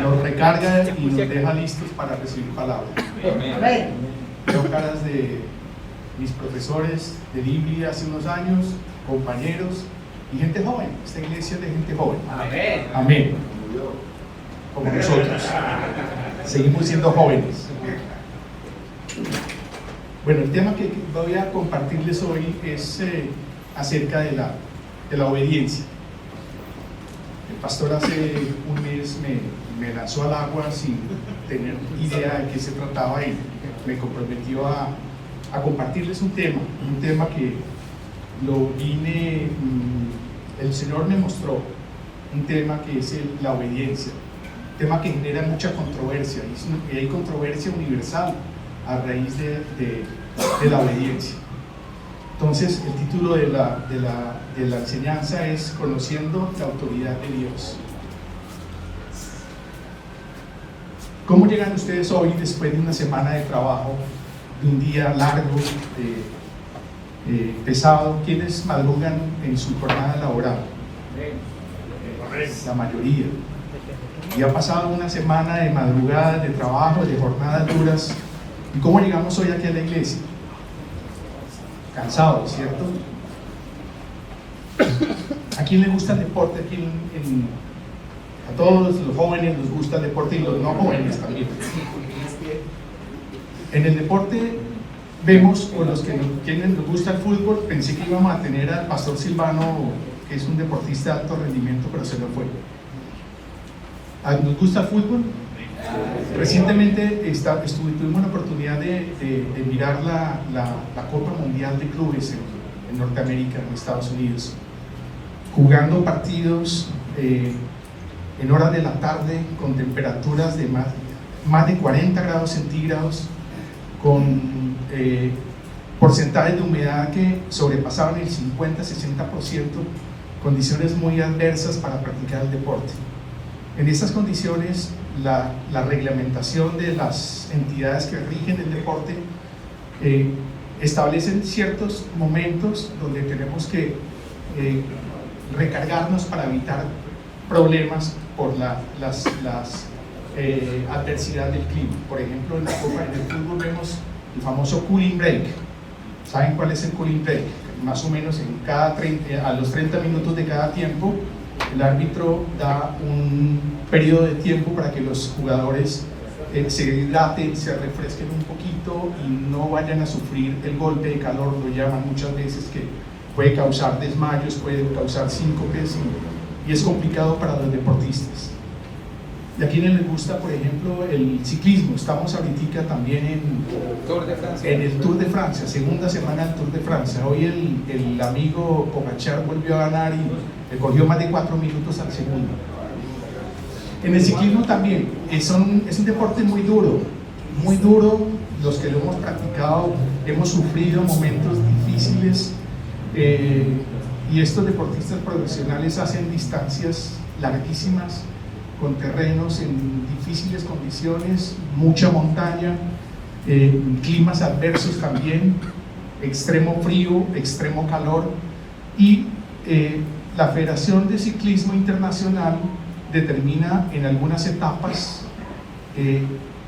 nos recarga y nos deja listos para recibir palabra. Veo caras de mis profesores de Biblia hace unos años, compañeros y gente joven. Esta iglesia es de gente joven. Amén. Amén. Como nosotros. Seguimos siendo jóvenes. Bueno, el tema que voy a compartirles hoy es acerca de la obediencia. El pastor hace un mes me lanzó al agua sin tener idea de qué se trataba y me comprometió a compartirles un tema que el Señor me mostró, un tema que es la obediencia, un tema que genera mucha controversia, y hay controversia universal a raíz de la obediencia. Entonces, el título de la enseñanza es Conociendo la autoridad de Dios. ¿Cómo llegan ustedes hoy después de una semana de trabajo, de un día largo, pesado? ¿Quiénes madrugan en su jornada laboral? La mayoría. Y ha pasado una semana de madrugadas, de trabajo, de jornadas duras. ¿Y cómo llegamos hoy aquí a la iglesia? Cansados, ¿cierto? ¿A quién le gusta el deporte? A todos los jóvenes les gusta el deporte, y los no jóvenes también. En el deporte vemos, o quienes nos gusta el fútbol, pensé que íbamos a tener al pastor Silvano, que es un deportista de alto rendimiento, pero se lo fue. ¿Nos gusta el fútbol? Recientemente tuvimos la oportunidad de mirar la Copa Mundial de Clubes en Norteamérica, en Estados Unidos, jugando partidos en horas de la tarde con temperaturas de más de 40 grados centígrados, con porcentajes de humedad que sobrepasaban el 50-60%, condiciones muy adversas para practicar el deporte. En estas condiciones, la reglamentación de las entidades que rigen el deporte establecen ciertos momentos donde tenemos que recargarnos para evitar problemas por la adversidad del clima. Por ejemplo, en el fútbol vemos el famoso cooling break. ¿Saben cuál es el cooling break? Más o menos a los 30 minutos de cada tiempo, el árbitro da un periodo de tiempo para que los jugadores se hidraten, se refresquen un poquito y no vayan a sufrir el golpe de calor. Lo llaman muchas veces, que puede causar desmayos, puede causar síncopes, y es complicado para los deportistas. ¿Y a quienes les gusta, por ejemplo, el ciclismo? Estamos ahorita también en el Tour de Francia, segunda semana del Tour de Francia. Hoy el amigo Pogacar volvió a ganar y le cogió más de 4 minutos al segundo. En el ciclismo también es un deporte muy duro, los que lo hemos practicado hemos sufrido momentos difíciles, y estos deportistas profesionales hacen distancias larguísimas con terrenos en difíciles condiciones, mucha montaña, climas adversos también, extremo frío, extremo calor, y la Federación de Ciclismo Internacional determina en algunas etapas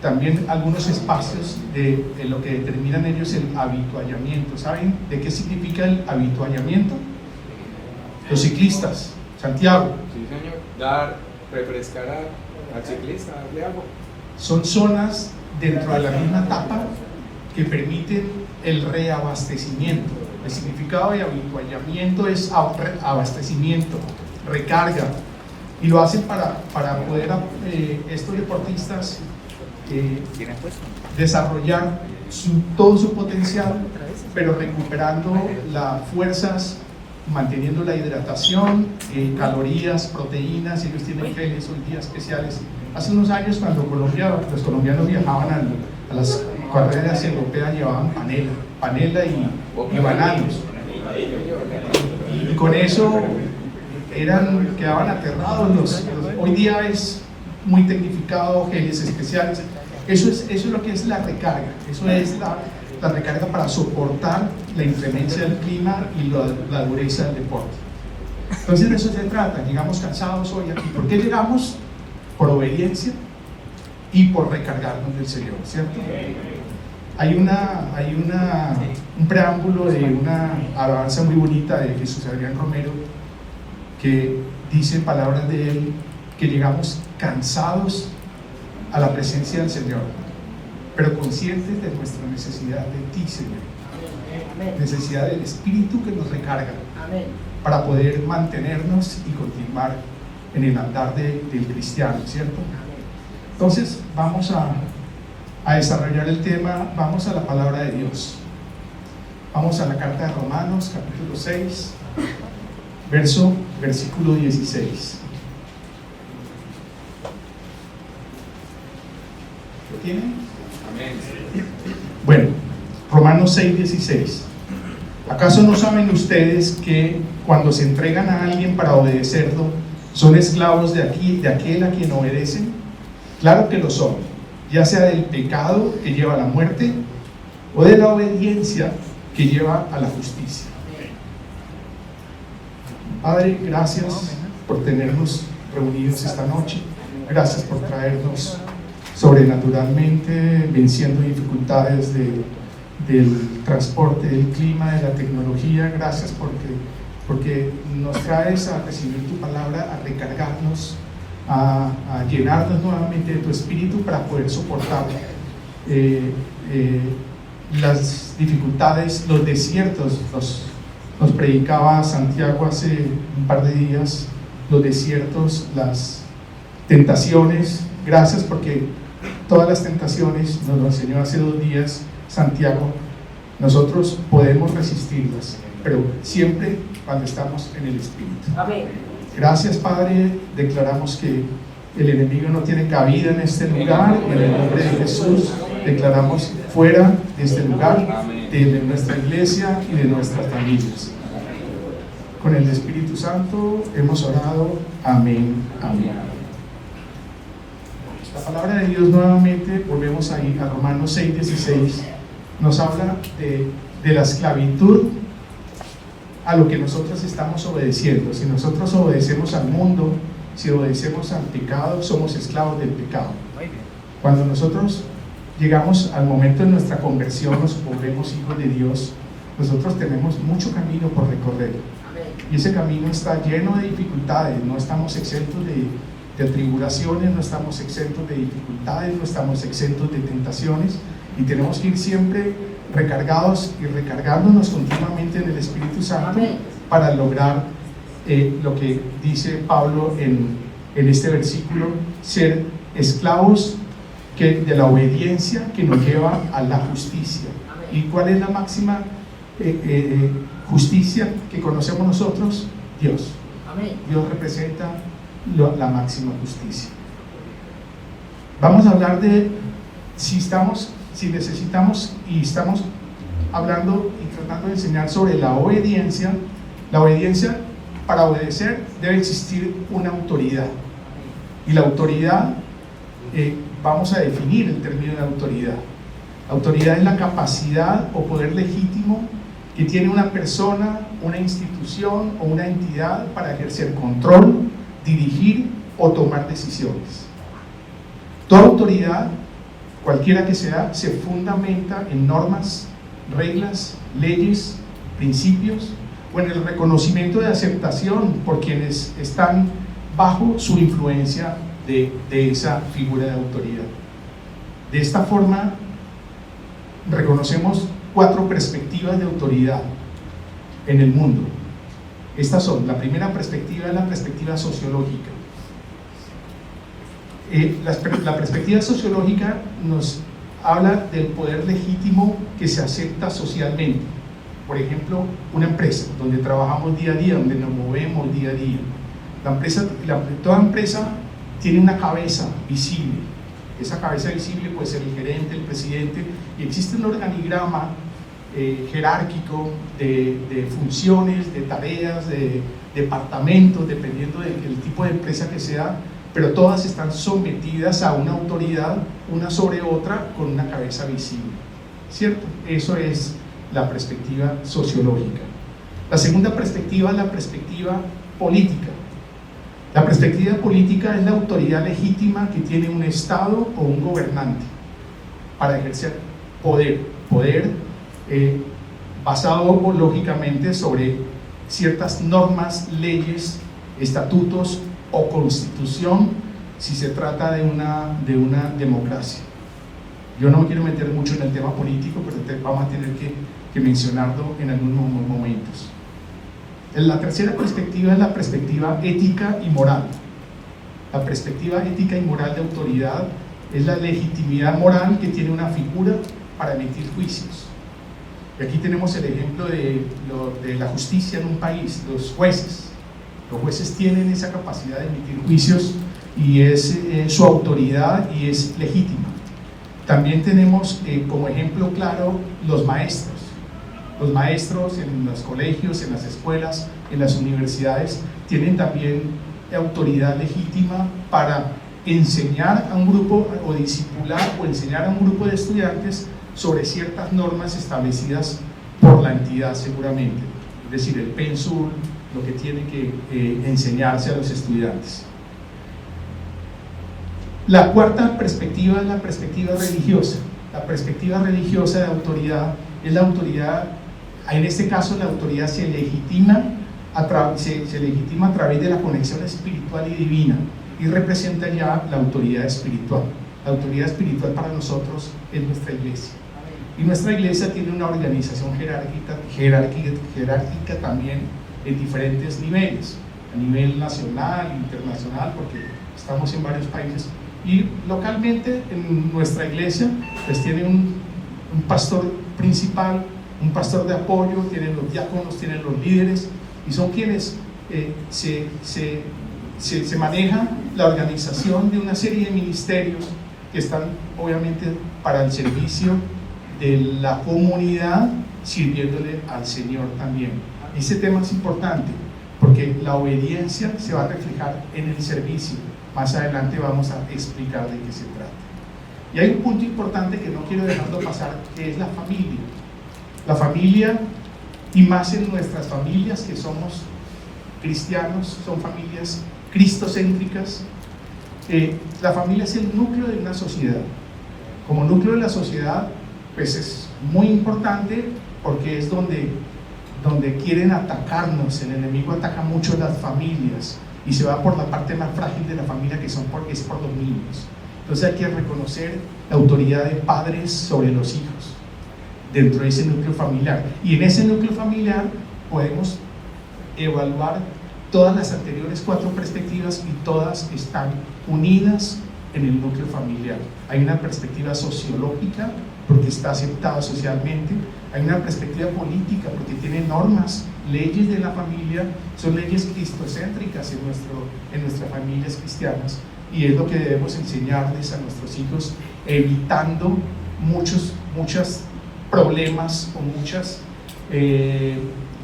también algunos espacios de lo que determinan ellos el avituallamiento. ¿Saben de qué significa el avituallamiento? Los ciclistas, Santiago. Sí, señor. Dar, refrescar al ciclista, darle agua. Son zonas dentro de la misma etapa que permiten el reabastecimiento. El significado de avituallamiento es abastecimiento, recarga, y lo hacen para poder estos deportistas desarrollar todo su potencial, pero recuperando las fuerzas, manteniendo la hidratación, calorías, proteínas. Ellos tienen geles hoy día especiales. Hace unos años, cuando los colombianos viajaban a las carreras europeas, llevaban panela y bananos, y con eso quedaban aterrados. Hoy día es muy tecnificado, geles especiales. Eso es lo que es la recarga. Eso es la recarga para soportar la inclemencia del clima y la dureza del deporte. Entonces de eso se trata. Llegamos cansados hoy aquí. ¿Por qué llegamos? por obediencia y por recargarnos del Señor, ¿cierto? Hay un preámbulo de una alabanza muy bonita de Jesús Adrián Romero que dice en palabras de él que llegamos cansados a la presencia del Señor, pero conscientes de nuestra necesidad de ti, Señor. Necesidad del Espíritu que nos recarga para poder mantenernos y continuar en el andar del cristiano, ¿cierto? Entonces vamos a desarrollar el tema, vamos a la palabra de Dios. Vamos a la carta de Romanos, capítulo 6, versículo 16. ¿Lo tienen? Amén. Bueno, Romanos 6, 16. ¿Acaso no saben ustedes que cuando se entregan a alguien para obedecerlo, son esclavos de aquel a quien obedecen? Claro que lo son, ya sea del pecado que lleva a la muerte o de la obediencia que lleva a la justicia. Padre, gracias por tenernos reunidos esta noche. Gracias por traernos sobrenaturalmente, venciendo dificultades del transporte, del clima, de la tecnología. Gracias porque nos traes a recibir tu palabra, a recargarnos, a llenarnos nuevamente de tu espíritu para poder soportar las dificultades, los desiertos. Nos predicaba Santiago hace un par de días, los desiertos, las tentaciones. Gracias porque todas las tentaciones, nos lo enseñó hace 2 días Santiago, nosotros podemos resistirlas, pero siempre cuando estamos en el Espíritu. Amén. Gracias, Padre. Declaramos que el enemigo no tiene cabida en este lugar. En el nombre de Jesús declaramos fuera de este lugar, de nuestra iglesia y de nuestras familias. Con el Espíritu Santo hemos orado. Amén. Amén. La palabra de Dios nuevamente, volvemos ahí a Romanos 6, 16, nos habla de la esclavitud a lo que nosotros estamos obedeciendo. Si nosotros obedecemos al mundo, si obedecemos al pecado, somos esclavos del pecado. Cuando nosotros llegamos al momento de nuestra conversión, nos volvemos hijos de Dios, nosotros tenemos mucho camino por recorrer. Y ese camino está lleno de dificultades, no estamos exentos de tribulaciones, no estamos exentos de dificultades, no estamos exentos de tentaciones, y tenemos que ir siempre recargados y recargándonos continuamente en el Espíritu Santo. Amén. Para lograr lo que dice Pablo en este versículo, ser esclavos de la obediencia que nos lleva a la justicia. Amén. ¿Y cuál es la máxima justicia que conocemos nosotros? Dios. Amén. Dios representa la máxima justicia. Vamos a hablar de si necesitamos, y estamos hablando y tratando de enseñar sobre la obediencia. La obediencia, para obedecer debe existir una autoridad, y la autoridad, vamos a definir el término de autoridad. Autoridad es la capacidad o poder legítimo que tiene una persona, una institución o una entidad para ejercer control, dirigir o tomar decisiones. Toda autoridad, cualquiera que sea, se fundamenta en normas, reglas, leyes, principios o en el reconocimiento de aceptación por quienes están bajo su influencia de esa figura de autoridad. De esta forma, reconocemos 4 perspectivas de autoridad en el mundo. Estas son: la primera perspectiva es la perspectiva sociológica. La perspectiva sociológica nos habla del poder legítimo que se acepta socialmente. Por ejemplo, una empresa donde trabajamos día a día, donde nos movemos día a día. Toda empresa tiene una cabeza visible. Esa cabeza visible puede ser el gerente, el presidente, y existe un organigrama jerárquico de funciones, de tareas, de departamentos, dependiendo del tipo de empresa que sea, pero todas están sometidas a una autoridad, una sobre otra, con una cabeza visible, ¿cierto? Eso es la perspectiva sociológica. La segunda perspectiva es la perspectiva política. La perspectiva política es la autoridad legítima que tiene un Estado o un gobernante para ejercer poder basado lógicamente sobre ciertas normas, leyes, estatutos o constitución, si se trata de una democracia. Yo no me quiero meter mucho en el tema político, pero vamos a tener que mencionarlo en algunos momentos. La tercera perspectiva es la perspectiva ética y moral. La perspectiva ética y moral de autoridad es la legitimidad moral que tiene una figura para emitir juicios. Y aquí tenemos el ejemplo de la justicia en un país, los jueces. Los jueces tienen esa capacidad de emitir juicios y es su autoridad y es legítima. También tenemos como ejemplo claro los maestros. Los maestros en los colegios, en las escuelas, en las universidades tienen también autoridad legítima para enseñar a un grupo o discipular o enseñar a un grupo de estudiantes sobre ciertas normas establecidas por la entidad seguramente, es decir, el pensum, lo que tiene que enseñarse a los estudiantes. La cuarta perspectiva es la perspectiva religiosa. La perspectiva religiosa de autoridad es la autoridad, en este caso la autoridad se legitima a través de la conexión espiritual y divina y representa ya la autoridad espiritual. La autoridad espiritual para nosotros es nuestra iglesia. Y nuestra iglesia tiene una organización jerárquica también en diferentes niveles, a nivel nacional, internacional, porque estamos en varios países. Y localmente en nuestra iglesia pues tiene un pastor principal, un pastor de apoyo, tienen los diáconos, tienen los líderes, y son quienes se maneja la organización de una serie de ministerios que están obviamente para el servicio de la comunidad, sirviéndole al Señor también. Ese tema es importante porque la obediencia se va a reflejar en el servicio. Más adelante vamos a explicar de qué se trata. Y hay un punto importante que no quiero dejarlo pasar, que es la familia. La familia, y más en nuestras familias que somos cristianos, son familias cristocéntricas. La familia es el núcleo de una sociedad. Como núcleo de la sociedad, pues es muy importante porque es donde quieren atacarnos. El enemigo ataca mucho las familias y se va por la parte más frágil de la familia, que es por los niños. Entonces hay que reconocer la autoridad de padres sobre los hijos dentro de ese núcleo familiar, y en ese núcleo familiar podemos evaluar todas las anteriores 4 perspectivas y todas están unidas en el núcleo familiar. Hay una perspectiva sociológica porque está aceptada socialmente, hay una perspectiva política porque tiene normas, leyes de la familia, son leyes cristocéntricas en nuestras familias cristianas, y es lo que debemos enseñarles a nuestros hijos, evitando muchos problemas o muchas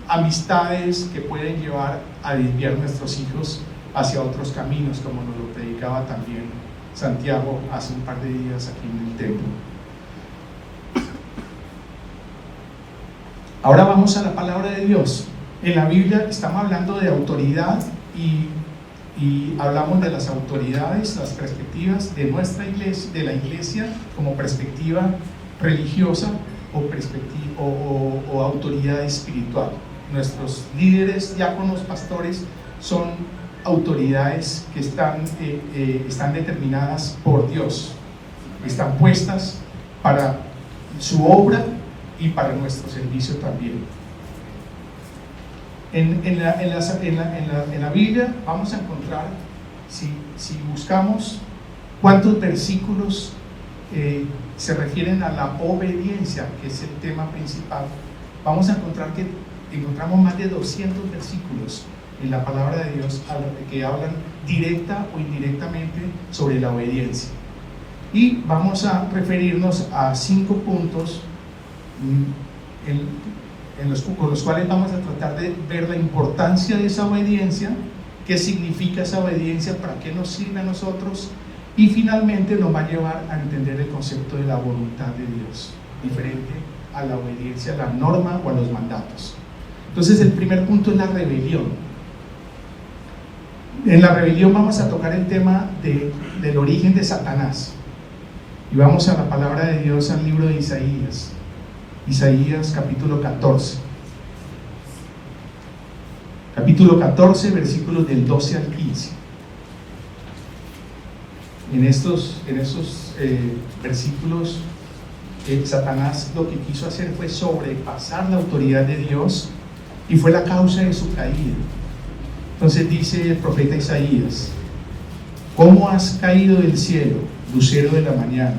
amistades que pueden llevar a desviar nuestros hijos hacia otros caminos, como nos lo predicaba también Santiago hace un par de días aquí en el templo. Ahora vamos a la palabra de Dios. En la Biblia estamos hablando de autoridad y hablamos de las autoridades, las perspectivas de nuestra iglesia, de la iglesia como perspectiva religiosa o autoridad espiritual. Nuestros líderes, diáconos, pastores son autoridades que están determinadas por Dios, están puestas para su obra y para nuestro servicio también. En la Biblia vamos a encontrar, si buscamos cuántos versículos se refieren a la obediencia, que es el tema principal, vamos a encontrar que encontramos más de 200 versículos en la palabra de Dios que hablan directa o indirectamente sobre la obediencia. Y vamos a referirnos a 5 puntos con los cuales vamos a tratar de ver la importancia de esa obediencia, qué significa esa obediencia, para qué nos sirve a nosotros, y finalmente nos va a llevar a entender el concepto de la voluntad de Dios, diferente a la obediencia a la norma o a los mandatos. Entonces el primer punto es la rebelión. En la rebelión vamos a tocar el tema del origen de Satanás. Y vamos a la palabra de Dios, al libro de Isaías. Isaías capítulo 14. Capítulo 14, versículos del 12 al 15. En estos versículos, Satanás lo que quiso hacer fue sobrepasar la autoridad de Dios y fue la causa de su caída. Entonces dice el profeta Isaías: ¿cómo has caído del cielo, lucero de la mañana?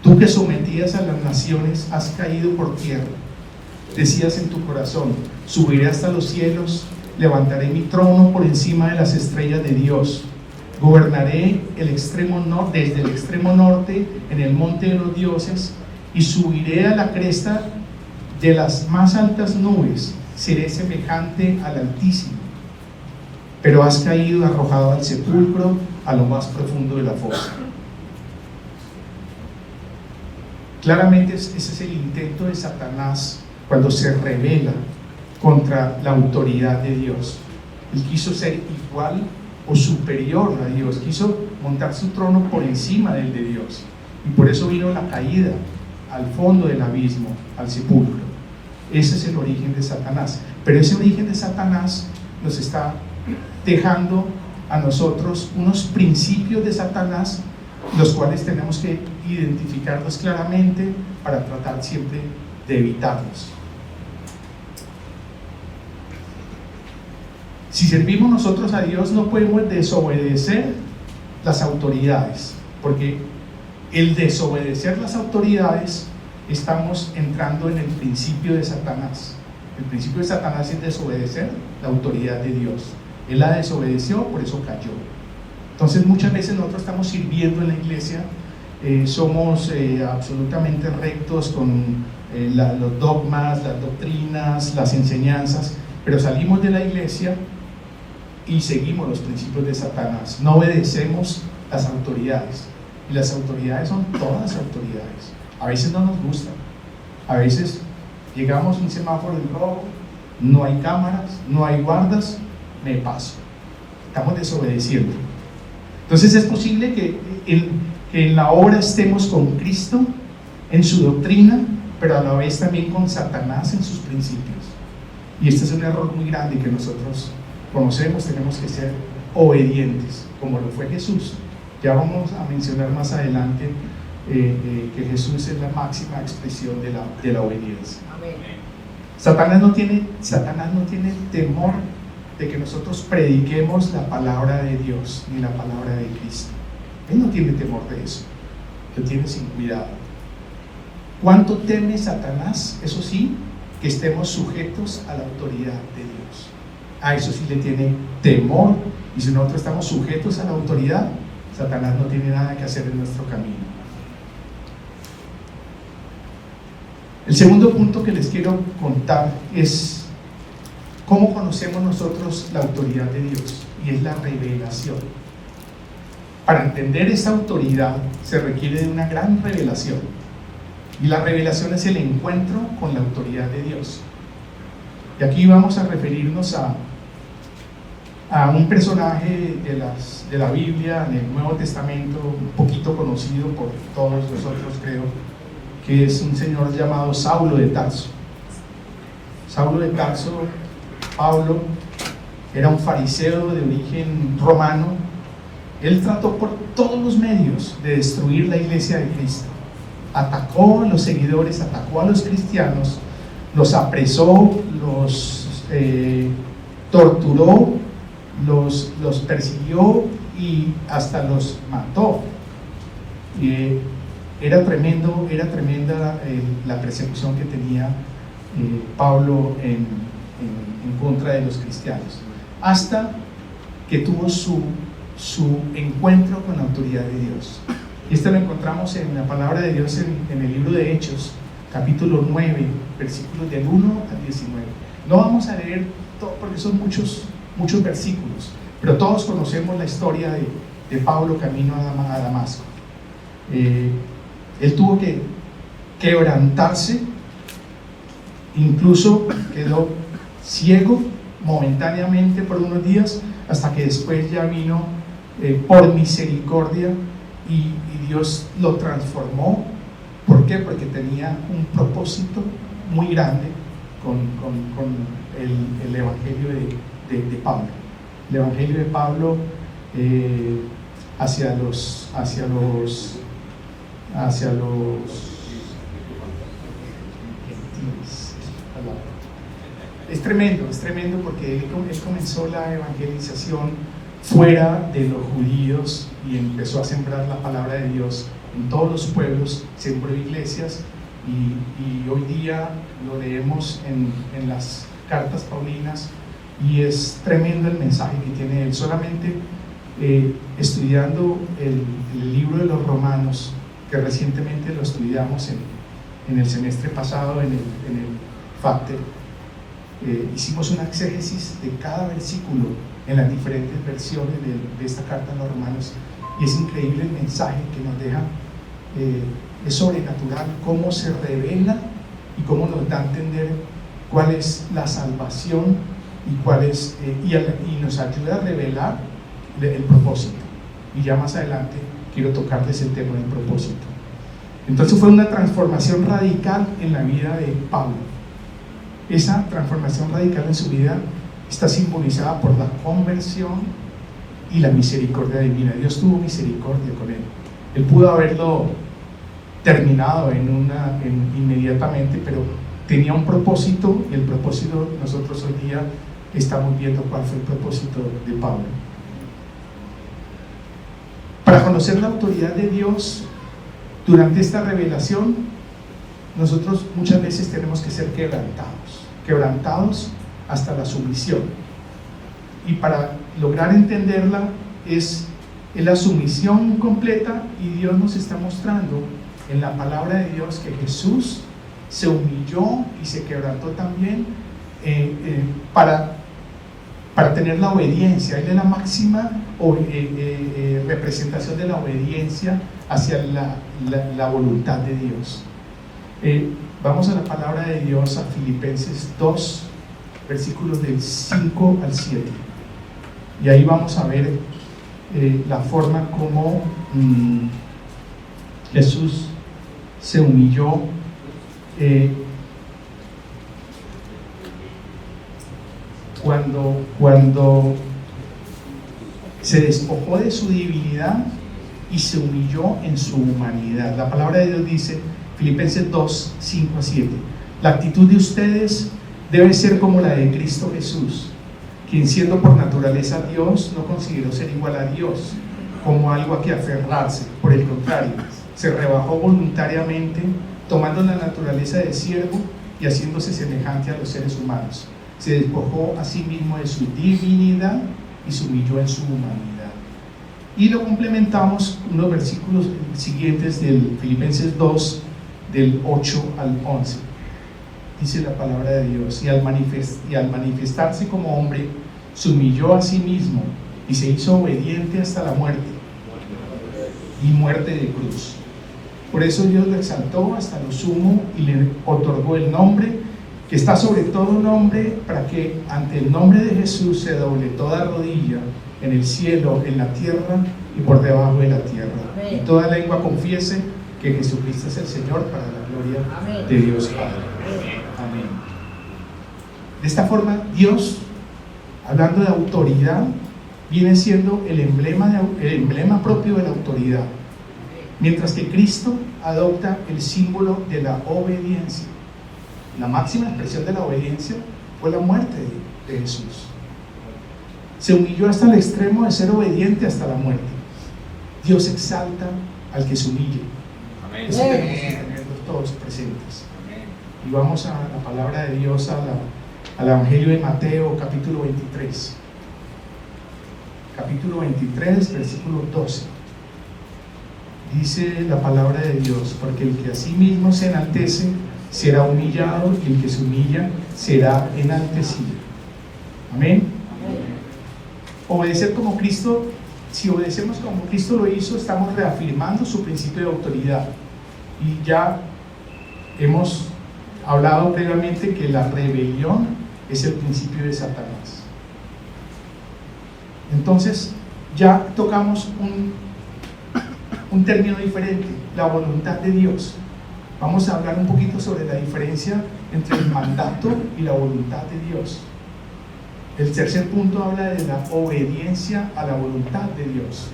Tú que sometías a las naciones, has caído por tierra. Decías en tu corazón: subiré hasta los cielos, levantaré mi trono por encima de las estrellas de Dios. Gobernaré desde el extremo norte en el monte de los dioses, y subiré a la cresta de las más altas nubes. Seré semejante al Altísimo. Pero has caído arrojado al sepulcro, a lo más profundo de la fosa. Claramente ese es el intento de Satanás cuando se rebela contra la autoridad de Dios. Él quiso ser igual o superior a Dios, quiso montar su trono por encima del de Dios, y por eso vino la caída al fondo del abismo, al sepulcro. Ese es el origen de Satanás. Pero ese origen de Satanás nos está dejando a nosotros unos principios de Satanás, los cuales tenemos que identificarlos claramente para tratar siempre de evitarlos. Si servimos nosotros a Dios, no podemos desobedecer las autoridades, porque el desobedecer las autoridades, estamos entrando en el principio de Satanás. El principio de Satanás es desobedecer la autoridad de Dios. Él la desobedeció, por eso cayó. Entonces muchas veces nosotros estamos sirviendo en la iglesia, somos absolutamente rectos con los dogmas, las doctrinas, las enseñanzas, pero salimos de la iglesia y seguimos los principios de Satanás. No obedecemos las autoridades, y las autoridades son todas las autoridades. A veces no nos gustan, a veces llegamos a un semáforo en rojo, no hay cámaras, no hay guardas, me paso. Estamos desobedeciendo. Entonces es posible que en la obra estemos con Cristo en su doctrina, pero a la vez también con Satanás en sus principios. Y este es un error muy grande que nosotros conocemos. Tenemos que ser obedientes, como lo fue Jesús. Ya vamos a mencionar más adelante que Jesús es la máxima expresión de la obediencia. Amén. Satanás no tiene temor de que nosotros prediquemos la palabra de Dios ni la palabra de Cristo. Él no tiene temor de eso, lo tiene sin cuidado. ¿Cuánto teme Satanás? Eso sí, que estemos sujetos a la autoridad de Dios. A eso sí le tiene temor, y si nosotros estamos sujetos a la autoridad, Satanás no tiene nada que hacer en nuestro camino. El segundo punto que les quiero contar es cómo conocemos nosotros la autoridad de Dios, y es la revelación. Para entender esa autoridad se requiere de una gran revelación, y la revelación es el encuentro con la autoridad de Dios. Y aquí vamos a referirnos a un personaje de la Biblia, en el Nuevo Testamento, un poquito conocido por todos nosotros, creo, que es un señor llamado Saulo de Tarso. Saulo de Tarso, Pablo, era un fariseo de origen romano. Él trató por todos los medios de destruir la iglesia de Cristo. Atacó a los seguidores, atacó a los cristianos, los apresó, los torturó, los persiguió y hasta los mató. Era tremenda la persecución que tenía Pablo en contra de los cristianos, hasta que tuvo su encuentro con la autoridad de Dios. Y esto lo encontramos en la palabra de Dios en el libro de Hechos, capítulo 9, versículos del 1 al 19. No vamos a leer todo porque son muchos versículos, pero todos conocemos la historia de Pablo camino a Damasco. Él tuvo que quebrantarse, incluso quedó ciego momentáneamente por unos días, hasta que después ya vino por misericordia y Dios lo transformó. ¿Por qué? Porque tenía un propósito muy grande con el Evangelio de Pablo. El Evangelio de Pablo hacia los gentiles. Es tremendo porque él comenzó la evangelización fuera de los judíos y empezó a sembrar la palabra de Dios en todos los pueblos, sembró iglesias y hoy día lo leemos en las cartas paulinas y es tremendo el mensaje que tiene él. Solamente estudiando el libro de los Romanos, que recientemente lo estudiamos en el semestre pasado en el FACTER, hicimos una exégesis de cada versículo en las diferentes versiones de esta carta a los Romanos y es increíble el mensaje que nos deja. Es sobrenatural cómo se revela y cómo nos da a entender cuál es la salvación y nos ayuda a revelar el propósito. Y ya más adelante quiero tocarles el tema del propósito. Entonces fue una transformación radical en la vida de Pablo. Esa transformación radical en su vida está simbolizada por la conversión y la misericordia divina. Dios tuvo misericordia con él. Él pudo haberlo terminado inmediatamente, pero tenía un propósito y el propósito nosotros hoy día estamos viendo cuál fue el propósito de Pablo. Para conocer la autoridad de Dios durante esta revelación, nosotros muchas veces tenemos que ser quebrantados hasta la sumisión. Y para lograr entenderla es la sumisión completa, y Dios nos está mostrando en la palabra de Dios que Jesús se humilló y se quebrantó también para tener la obediencia. Él es la máxima representación de la obediencia hacia la voluntad de Dios. Vamos a la palabra de Dios, a Filipenses 2, versículos del 5 al 7, y ahí vamos a ver la forma como Jesús se humilló cuando se despojó de su divinidad y se humilló en su humanidad. La palabra de Dios dice, Filipenses 2, 5 a 7, la actitud de ustedes debe ser como la de Cristo Jesús, quien siendo por naturaleza Dios no consideró ser igual a Dios como algo a que aferrarse. Por el contrario, se rebajó voluntariamente, tomando la naturaleza de siervo y haciéndose semejante a los seres humanos. Se despojó a sí mismo de su divinidad y se humilló en su humanidad. Y lo complementamos unos versículos siguientes del Filipenses 2, del 8 al 11. Dice la palabra de Dios, y al manifestarse como hombre, se humilló a sí mismo y se hizo obediente hasta la muerte, y muerte de cruz. Por eso Dios lo exaltó hasta lo sumo y le otorgó el nombre que está sobre todo nombre, para que ante el nombre de Jesús se doble toda rodilla en el cielo, en la tierra y por debajo de la tierra. Amén. Y toda lengua confiese que Jesucristo es el Señor, para la gloria Amén. De Dios Padre. Amén. De esta forma, Dios, hablando de autoridad, viene siendo el emblema propio de la autoridad, mientras que Cristo adopta el símbolo de la obediencia. La máxima expresión de la obediencia fue la muerte de Jesús. Se humilló hasta el extremo de ser obediente hasta la muerte. Dios exalta al que se humille. Amén. Eso tenemos que tenerlo todos presentes. Amén. Y vamos a la palabra de Dios, al Evangelio de Mateo, capítulo 23. Capítulo 23, versículo 12. Dice la palabra de Dios, porque el que a sí mismo se enaltece será humillado, y el que se humilla será enaltecido. Amén. Obedecer como Cristo, si obedecemos como Cristo lo hizo, estamos reafirmando su principio de autoridad. Y ya hemos hablado previamente que la rebelión es el principio de Satanás. Entonces ya tocamos un término diferente, la voluntad de Dios. Vamos a hablar un poquito sobre la diferencia entre el mandato y la voluntad de Dios. El tercer punto habla de la obediencia a la voluntad de Dios.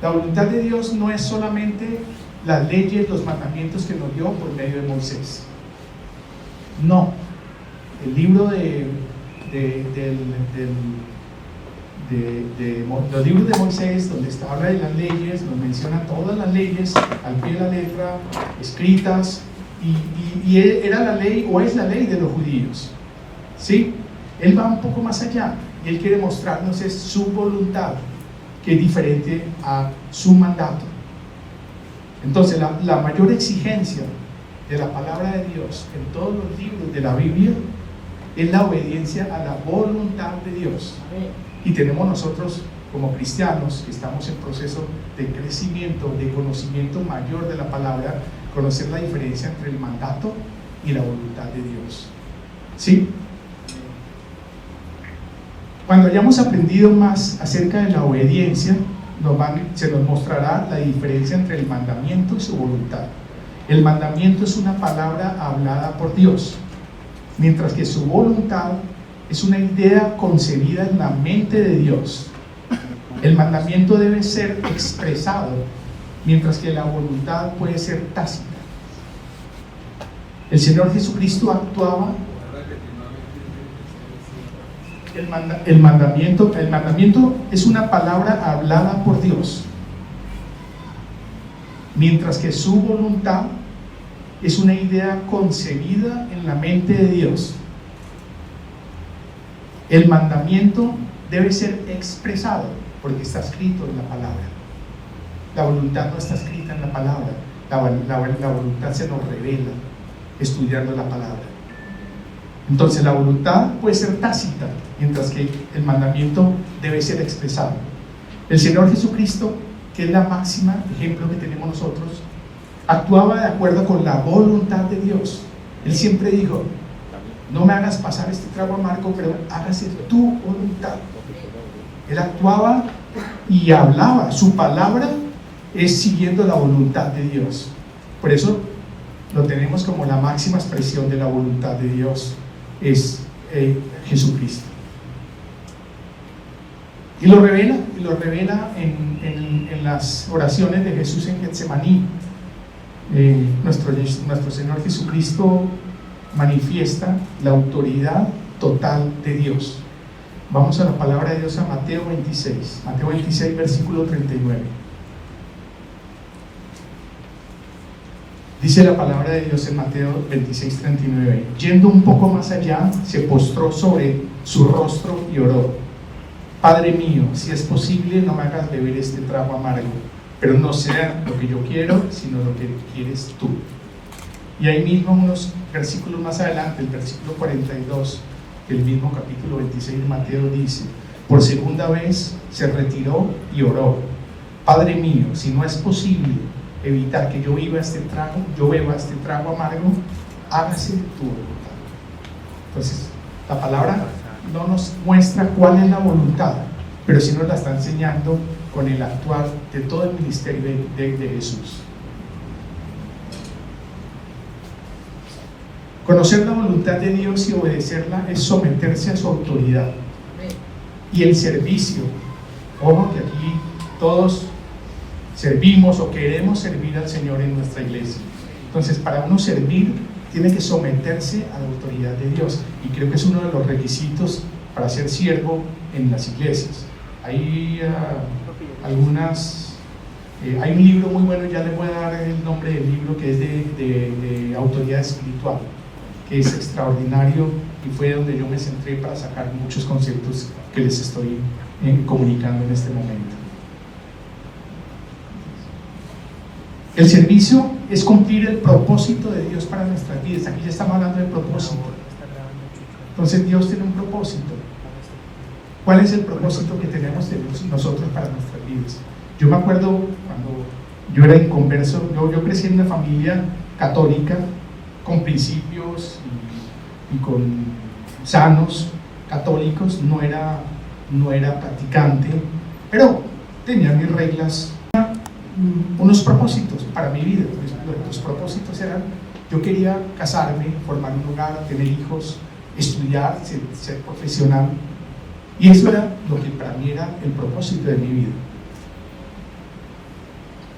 La voluntad de Dios no es solamente las leyes, los mandamientos que nos dio por medio de Moisés. No, el libro los libros de Moisés, donde habla de las leyes, nos menciona todas las leyes al pie de la letra, escritas, y era la ley, o es la ley de los judíos, ¿sí? Él va un poco más allá, y él quiere mostrarnos es su voluntad, que es diferente a su mandato. Entonces la mayor exigencia de la palabra de Dios en todos los libros de la Biblia es la obediencia a la voluntad de Dios. Y tenemos nosotros como cristianos que estamos en proceso de crecimiento, de conocimiento mayor de la palabra, conocer la diferencia entre el mandato y la voluntad de Dios. ¿Sí? Cuando hayamos aprendido más acerca de la obediencia, se nos mostrará la diferencia entre el mandamiento y su voluntad. El mandamiento es una palabra hablada por Dios, mientras que su voluntad es una idea concebida en la mente de Dios. El mandamiento debe ser expresado, mientras que la voluntad puede ser tácita. El Señor Jesucristo actuaba. El mandamiento es una palabra hablada por Dios, mientras que su voluntad es una idea concebida en la mente de Dios. El mandamiento debe ser expresado porque está escrito en la palabra. La voluntad no está escrita en la palabra. La voluntad se nos revela estudiando la palabra. Entonces la voluntad puede ser tácita, mientras que el mandamiento debe ser expresado. El Señor Jesucristo, que es la máxima ejemplo que tenemos nosotros, actuaba de acuerdo con la voluntad de Dios. Él siempre dijo: no me hagas pasar este trago amargo, pero hágase tu voluntad. Él actuaba y hablaba, su palabra es siguiendo la voluntad de Dios. Por eso lo tenemos como la máxima expresión de la voluntad de Dios, es Jesucristo. Y lo revela en las oraciones de Jesús en Getsemaní. Nuestro Señor Jesucristo manifiesta la autoridad total de Dios. Vamos a la palabra de Dios, a Mateo 26, versículo 39. Dice la palabra de Dios en Mateo 26, 39: yendo un poco más allá, se postró sobre su rostro y oró: Padre mío, si es posible, no me hagas beber este trago amargo, pero no sea lo que yo quiero, sino lo que quieres tú. Y ahí mismo, unos versículos más adelante, el versículo 42 del mismo capítulo 26 de Mateo, dice: por segunda vez se retiró y oró: Padre mío, si no es posible evitar que yo beba este trago amargo, hágase tu voluntad. Entonces, la palabra no nos muestra cuál es la voluntad, pero sí nos la está enseñando con el actuar de todo el ministerio de Jesús. Conocer la voluntad de Dios y obedecerla es someterse a su autoridad. Y el servicio, ojo que aquí todos servimos o queremos servir al Señor en nuestra iglesia. Entonces, para uno servir, tiene que someterse a la autoridad de Dios, y creo que es uno de los requisitos para ser siervo en las iglesias. Hay hay un libro muy bueno, ya les voy a dar el nombre del libro, que es de autoridad espiritual, que es extraordinario, y fue donde yo me centré para sacar muchos conceptos que les estoy comunicando en este momento. El servicio es cumplir el propósito de Dios para nuestras vidas. Aquí ya estamos hablando de propósito. Entonces Dios tiene un propósito. ¿Cuál es el propósito que tenemos nosotros para nuestras vidas? Yo me acuerdo cuando yo era inconverso, yo crecí en una familia católica con principios y con sanos católicos. No era no era practicante, pero tenía mis reglas, unos propósitos para mi vida. Los propósitos eran: yo quería casarme, formar un hogar, tener hijos, estudiar, ser profesional, y eso era lo que para mí era el propósito de mi vida.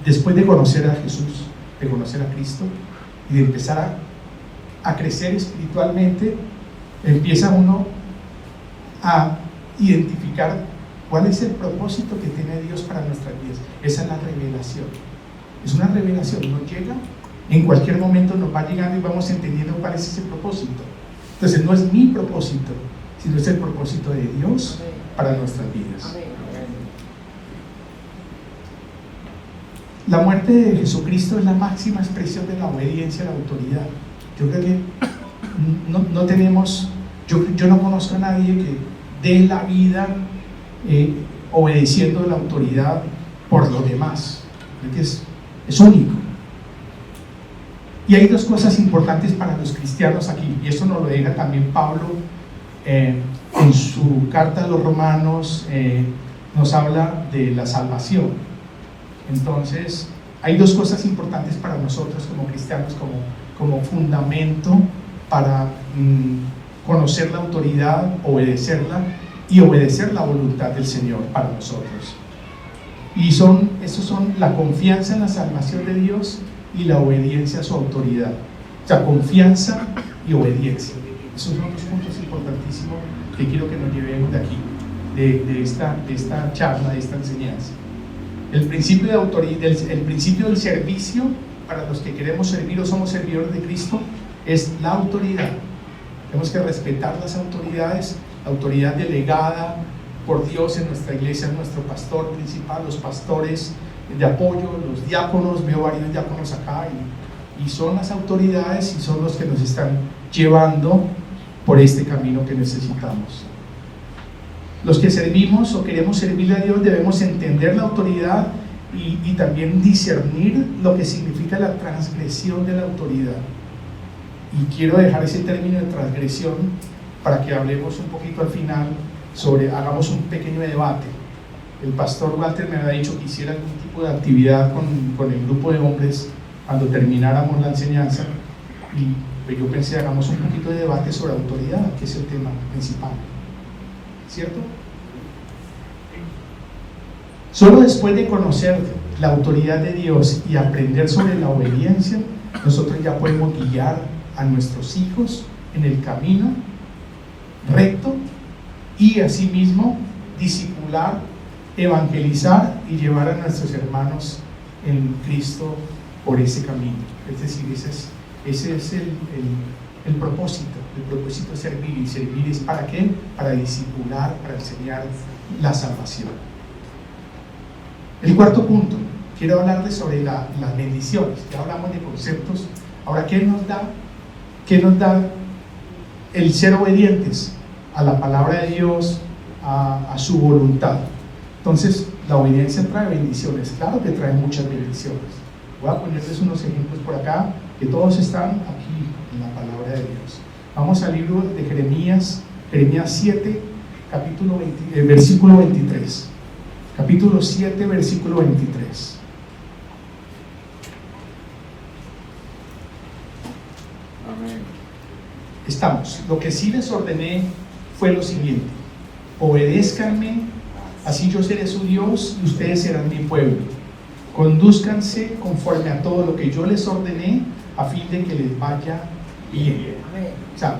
Después de conocer a Jesús, de conocer a Cristo y de empezar a crecer espiritualmente, empieza uno a identificar cuál es el propósito que tiene Dios para nuestras vidas. Esa es la revelación. Es una revelación, nos llega, en cualquier momento nos va llegando y vamos entendiendo cuál es ese propósito. Entonces no es mi propósito, sino es el propósito de Dios para nuestras vidas. La muerte de Jesucristo es la máxima expresión de la obediencia a la autoridad. Yo creo que no tenemos, yo no conozco a nadie que dé la vida obedeciendo la autoridad por los demás. Creo que es único. Y hay dos cosas importantes para los cristianos aquí, y esto nos lo deja también Pablo en su carta a los Romanos. Nos habla de la salvación. Entonces hay dos cosas importantes para nosotros como cristianos, como fundamento para conocer la autoridad, obedecerla y obedecer la voluntad del Señor para nosotros. Y estos son la confianza en la salvación de Dios y la obediencia a su autoridad. O sea, confianza y obediencia. Esos son dos puntos importantísimos que quiero que nos llevemos de aquí, de esta charla, de esta enseñanza. El principio de autoridad, el principio del servicio para los que queremos servir o somos servidores de Cristo es la autoridad. Tenemos que respetar las autoridades, la autoridad delegada por Dios en nuestra iglesia, nuestro pastor principal, los pastores de apoyo, los diáconos. Veo varios diáconos acá y son las autoridades y son los que nos están llevando por este camino que necesitamos. Los que servimos o queremos servirle a Dios debemos entender la autoridad y también discernir lo que significa la transgresión de la autoridad. Y quiero dejar ese término de transgresión para que hablemos un poquito al final hagamos un pequeño debate. El pastor Walter me había dicho que hiciera algún tipo de actividad con el grupo de hombres cuando termináramos la enseñanza, y pues yo pensé, hagamos un poquito de debate sobre autoridad, que es el tema principal. ¿Cierto? Solo después de conocer la autoridad de Dios y aprender sobre la obediencia, nosotros ya podemos guiar a nuestros hijos en el camino recto y asimismo discipular, evangelizar y llevar a nuestros hermanos en Cristo por ese camino. Es decir, ese es el propósito. El propósito es servir, y servir es ¿para qué? Para discipular, para enseñar la salvación. El cuarto punto, quiero hablarles sobre las bendiciones. Ya hablamos de conceptos. Ahora, ¿qué nos da el ser obedientes a la palabra de Dios, a su voluntad? Entonces, la obediencia trae bendiciones. Claro que trae muchas bendiciones. Voy a ponerles unos ejemplos por acá, que todos están aquí en la palabra de Dios. Vamos al libro de Jeremías 7, versículo 23. Capítulo 7, versículo 23. Amén. Estamos. Lo que sí les ordené fue lo siguiente: obedézcanme, así yo seré su Dios y ustedes serán mi pueblo. Condúzcanse conforme a todo lo que yo les ordené, a fin de que les vaya bien. O sea,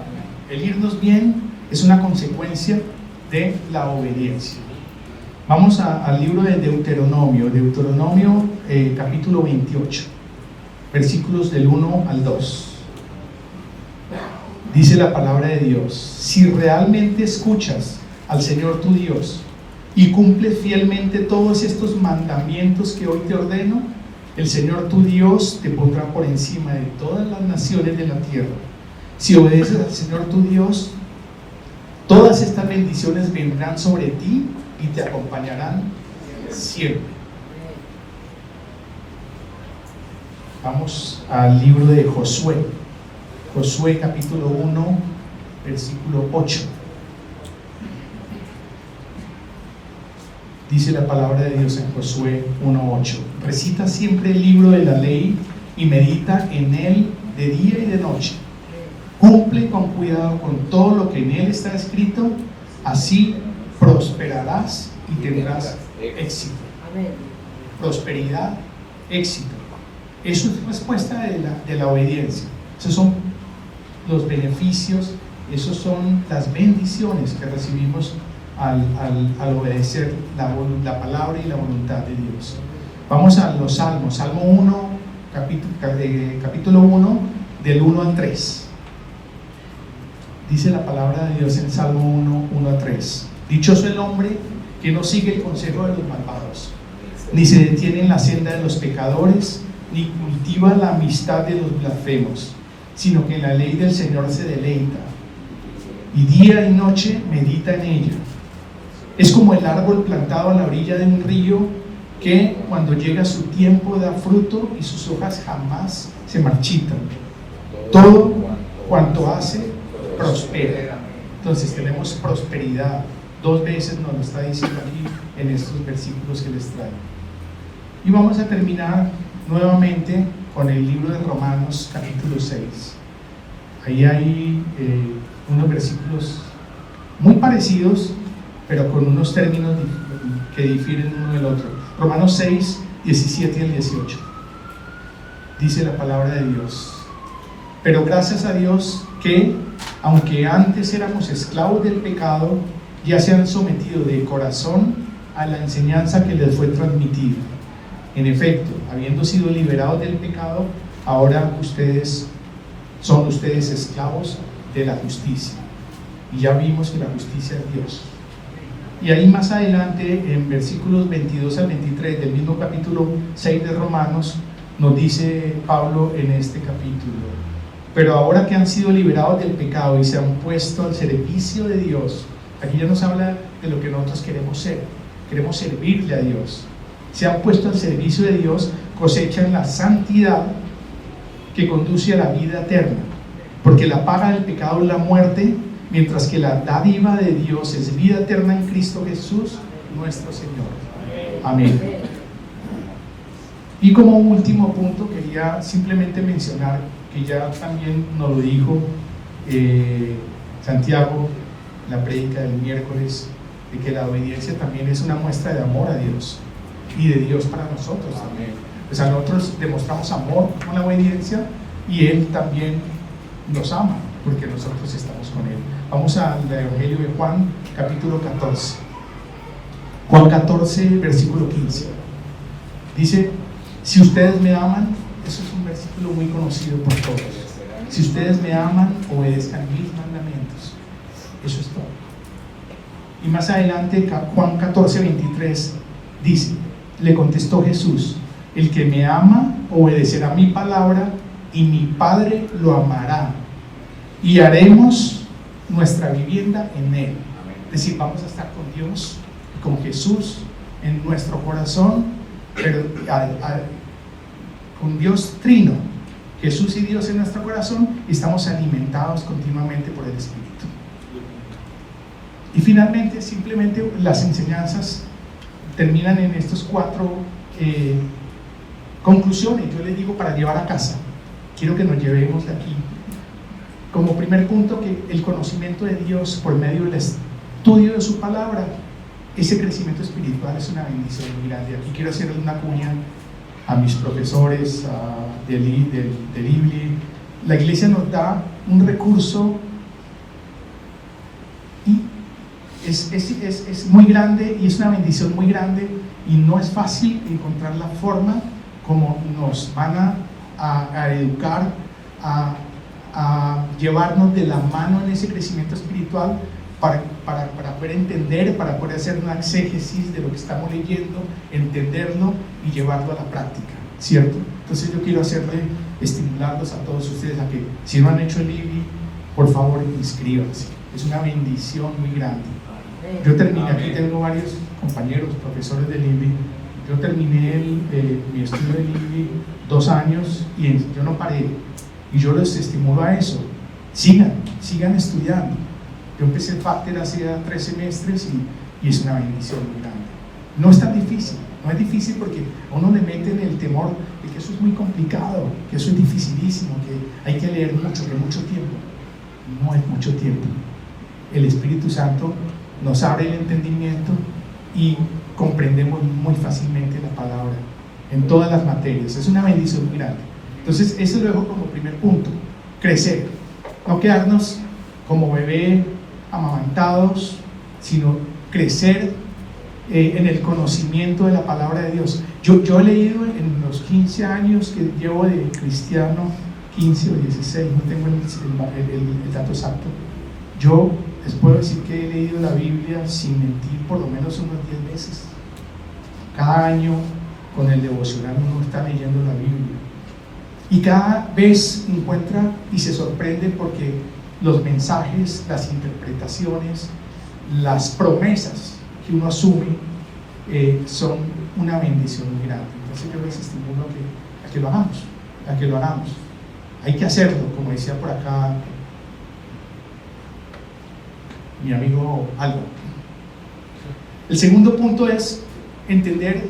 el irnos bien es una consecuencia de la obediencia. Vamos al libro de Deuteronomio, capítulo 28, versículos del 1 al 2. Dice la palabra de Dios: si realmente escuchas al Señor tu Dios y cumples fielmente todos estos mandamientos que hoy te ordeno, el Señor tu Dios te pondrá por encima de todas las naciones de la tierra. Si obedeces al Señor tu Dios, todas estas bendiciones vendrán sobre ti y te acompañarán siempre. Vamos al libro de Josué, capítulo 1, versículo 8. Dice la palabra de Dios en Josué 1:8. Recita siempre el libro de la ley y medita en él de día y de noche. Cumple con cuidado con todo lo que en él está escrito, así prosperarás y tendrás éxito. Prosperidad, éxito. Eso es respuesta de la obediencia. Esos son los beneficios, esos son las bendiciones que recibimos al obedecer la palabra y la voluntad de Dios. Vamos a los salmos. Salmo 1, capítulo 1, del 1 al 3. Dice la palabra de Dios en Salmo 1, 1 a 3. Dichoso el hombre que no sigue el consejo de los malvados, ni se detiene en la senda de los pecadores, ni cultiva la amistad de los blasfemos, sino que en la ley del Señor se deleita, y día y noche medita en ella. Es como el árbol plantado a la orilla de un río, que cuando llega su tiempo da fruto y sus hojas jamás se marchitan. Todo cuanto hace prospera. Entonces tenemos prosperidad. 2 veces nos lo está diciendo aquí en estos versículos que les traigo. Y vamos a terminar nuevamente con el libro de Romanos capítulo 6. Ahí hay unos versículos muy parecidos, pero con unos términos que difieren uno del otro. Romanos 6, 17 y el 18. Dice la palabra de Dios: pero gracias a Dios que, aunque antes éramos esclavos del pecado, ya se han sometido de corazón a la enseñanza que les fue transmitida. En efecto, habiendo sido liberados del pecado, ahora son ustedes esclavos de la justicia. Y ya vimos que la justicia es Dios. Y ahí más adelante, en versículos 22 al 23 del mismo capítulo 6 de Romanos, nos dice Pablo en este capítulo: pero ahora que han sido liberados del pecado y se han puesto al servicio de Dios, aquí ya nos habla de lo que nosotros queremos ser, queremos servirle a Dios. Se han puesto al servicio de Dios, cosechan la santidad que conduce a la vida eterna, porque la paga del pecado es la muerte, mientras que la dádiva de Dios es vida eterna en Cristo Jesús, nuestro Señor. Amén. Y como último punto, quería simplemente mencionar, que ya también nos lo dijo Santiago, la prédica del miércoles, de que la obediencia también es una muestra de amor a Dios y de Dios para nosotros también. Pues a nosotros demostramos amor con la obediencia y Él también nos ama porque nosotros estamos con Él. Vamos al Evangelio de Juan, capítulo 14. Juan 14, versículo 15. Dice: si ustedes me aman, eso es un versículo muy conocido por todos. Si ustedes me aman, obedezcan mis mandamientos. Eso es todo. Y más adelante, Juan 14, 23 dice: le contestó Jesús: el que me ama obedecerá mi palabra, y mi Padre lo amará, y haremos nuestra vivienda en él. Es decir, vamos a estar con Dios, con Jesús en nuestro corazón, pero con Dios trino, Jesús y Dios en nuestro corazón, y estamos alimentados continuamente por el Espíritu. Y finalmente, simplemente las enseñanzas terminan en estos 4 conclusiones. Yo les digo, para llevar a casa, quiero que nos llevemos de aquí. Como primer punto, que el conocimiento de Dios por medio del estudio de su palabra, ese crecimiento espiritual es una bendición muy grande. Aquí quiero hacerle una cuña a mis profesores del IBLI. La iglesia nos da un recurso y es muy grande, y es una bendición muy grande, y no es fácil encontrar la forma como nos van a educar, a llevarnos de la mano en ese crecimiento espiritual para poder entender, para poder hacer una exégesis de lo que estamos leyendo, entenderlo y llevarlo a la práctica, ¿cierto? Entonces yo quiero estimularlos a todos ustedes a que, si no han hecho el IBI, por favor inscríbanse. Es una bendición muy grande. Yo terminé, aquí tengo varios compañeros, profesores del IBI. Yo terminé mi estudio del IBI 2 años y yo no paré. Y yo les estimulo a eso. Sigan estudiando. Yo empecé el FACTER hace 3 semestres y es una bendición muy grande. No es tan difícil, no es difícil porque a uno le meten el temor de que eso es muy complicado, que eso es dificilísimo, que hay que leer mucho, que mucho tiempo. No es mucho tiempo. El Espíritu Santo nos abre el entendimiento y comprendemos muy fácilmente la palabra en todas las materias. Es una bendición muy grande. Entonces, eso lo dejo como primer punto: crecer, no quedarnos como bebé amamantados, sino crecer en el conocimiento de la palabra de Dios. Yo he leído en los 15 años que llevo de cristiano, 15 o 16, no tengo el dato exacto. Yo les puedo decir que he leído la Biblia sin mentir por lo menos unos 10 veces. Cada año con el devocional uno está leyendo la Biblia y cada vez encuentra y se sorprende porque los mensajes, las interpretaciones, las promesas que uno asume son una bendición muy grande. Entonces yo les estimulo a que lo hagamos. Hay que hacerlo, como decía por acá mi amigo Álvaro. El segundo punto es entender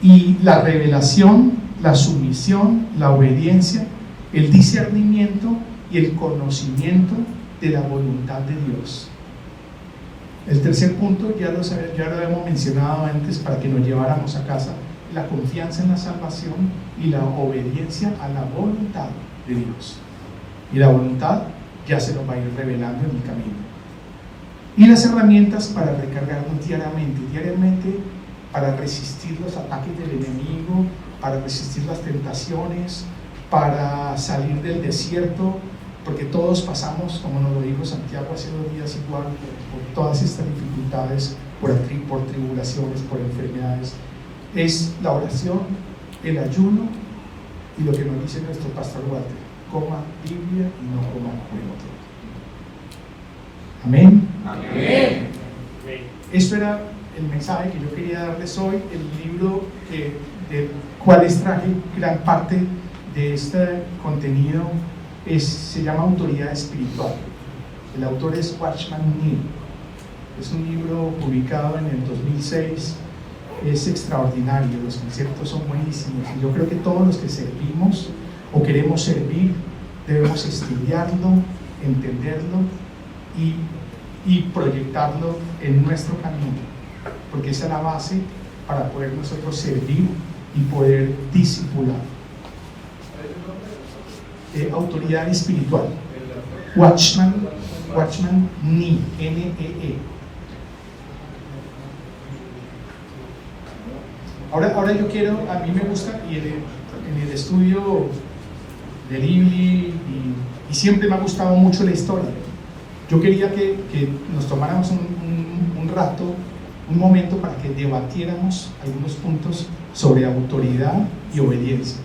y la revelación, la sumisión, la obediencia, el discernimiento y el conocimiento de la voluntad de Dios. El tercer punto ya lo hemos mencionado antes para que nos lleváramos a casa: la confianza en la salvación y la obediencia a la voluntad de Dios. Y la voluntad ya se nos va a ir revelando en el camino. Y las herramientas para recargarnos diariamente para resistir los ataques del enemigo, para resistir las tentaciones, para salir del desierto, porque todos pasamos, como nos lo dijo Santiago hace 2 días igual, por todas estas dificultades, por tribulaciones, por enfermedades. Es la oración, el ayuno y lo que nos dice nuestro pastor Walter: coma Biblia y no coma juego. Amén. Amén. Esto era el mensaje que yo quería darles hoy. El libro del cual les traje gran parte de este contenido se llama Autoridad Espiritual. El autor es Watchman Nee. Es un libro publicado en el 2006. Es extraordinario, los conceptos son buenísimos y yo creo que todos los que servimos o queremos servir debemos estudiarlo, entenderlo y proyectarlo en nuestro camino, porque esa es la base para poder nosotros servir y poder discipular. Autoridad espiritual, Watchman Nee, N-E-E. Ahora yo quiero, a mí me gusta, y en el estudio de Libli y siempre me ha gustado mucho la historia. Yo quería que nos tomáramos un rato, un momento para que debatiéramos algunos puntos sobre autoridad y obediencia.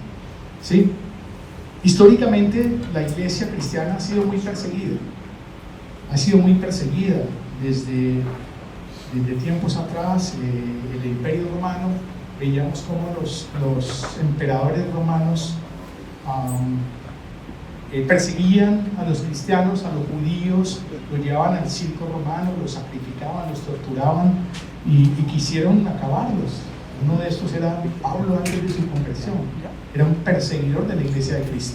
¿Sí? Históricamente la iglesia cristiana ha sido muy perseguida desde tiempos atrás. El Imperio Romano, veíamos cómo los emperadores romanos perseguían a los cristianos, a los judíos, los llevaban al circo romano, los sacrificaban, los torturaban y quisieron acabarlos. Uno de estos era Pablo antes de su conversión, era un perseguidor de la iglesia de Cristo.